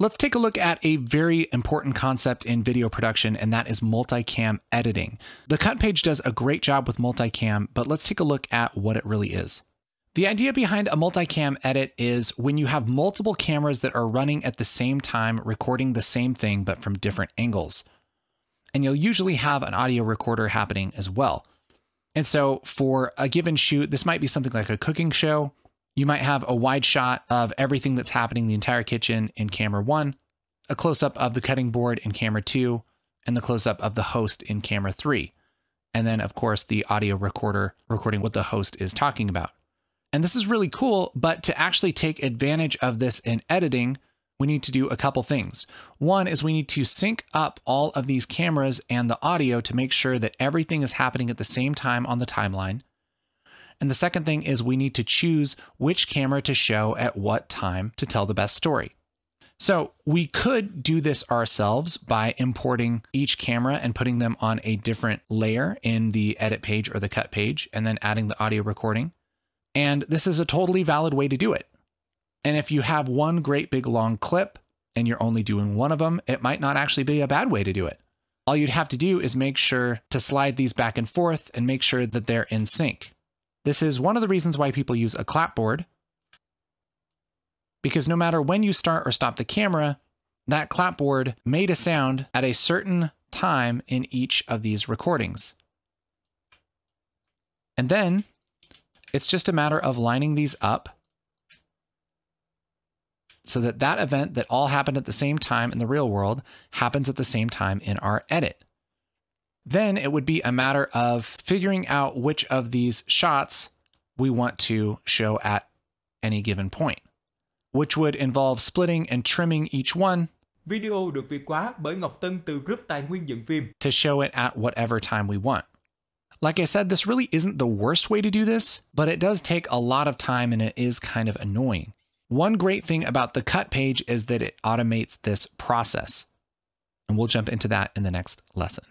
Let's take a look at a very important concept in video production, and that is multicam editing. The cut page does a great job with multicam, but let's take a look at what it really is. The idea behind a multicam edit is when you have multiple cameras that are running at the same time, recording the same thing, but from different angles. And you'll usually have an audio recorder happening as well. And so for a given shoot, this might be something like a cooking show. You might have a wide shot of everything that's happening in the entire kitchen in camera 1, a close-up of the cutting board in camera 2, and the close-up of the host in camera 3. And then, of course, the audio recorder recording what the host is talking about. And this is really cool, but to actually take advantage of this in editing, we need to do a couple things. One is we need to sync up all of these cameras and the audio to make sure that everything is happening at the same time on the timeline. And the second thing is we need to choose which camera to show at what time to tell the best story. So we could do this ourselves by importing each camera and putting them on a different layer in the edit page or the cut page, and then adding the audio recording. And this is a totally valid way to do it. And if you have one great big long clip and you're only doing one of them, it might not actually be a bad way to do it. All you'd have to do is make sure to slide these back and forth and make sure that they're in sync. This is one of the reasons why people use a clapboard, because no matter when you start or stop the camera, that clapboard made a sound at a certain time in each of these recordings. And then it's just a matter of lining these up so that that event that all happened at the same time in the real world happens at the same time in our edit. Then it would be a matter of figuring out which of these shots we want to show at any given point, which would involve splitting and trimming each one Video được Việt hóa bởi Ngọc Tân từ Group Tài nguyên dựng phim. to show it at whatever time we want. Like I said, this really isn't the worst way to do this, but it does take a lot of time and it is kind of annoying. One great thing about the cut page is that it automates this process. And we'll jump into that in the next lesson.